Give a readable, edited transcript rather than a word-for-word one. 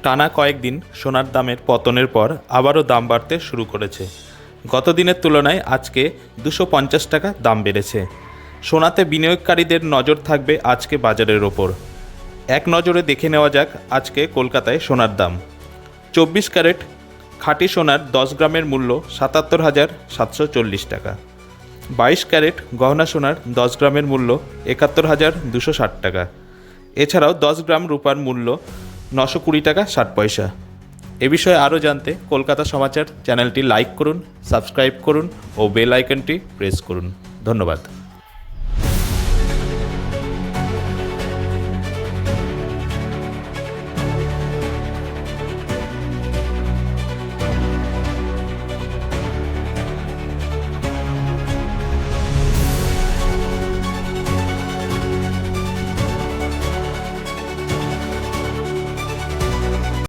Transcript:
টানা কয়েকদিন সোনার দামের পতনের পর আবারও দাম বাড়তে শুরু করেছে। গত দিনের তুলনায় আজকে 250 টাকা দাম বেড়েছে। সোনাতে বিনিয়োগকারীদের নজর থাকবে আজকে বাজারের ওপর। এক নজরে দেখে নেওয়া যাক আজকে কলকাতায় সোনার দাম। 24 ক্যারেট খাঁটি সোনার 10 গ্রামের মূল্য 77,740 টাকা। 22 ক্যারেট গহনা সোনার 10 গ্রামের মূল্য 71,260 টাকা। এছাড়াও 10 গ্রাম রূপার মূল্য 920 টাকা 60 পয়সা। এ বিষয়ে আরও জানতে কলকাতা সমাচার চ্যানেলটি লাইক করুন, সাবস্ক্রাইব করুন ও বেল আইকনটি প্রেস করুন। ধন্যবাদ।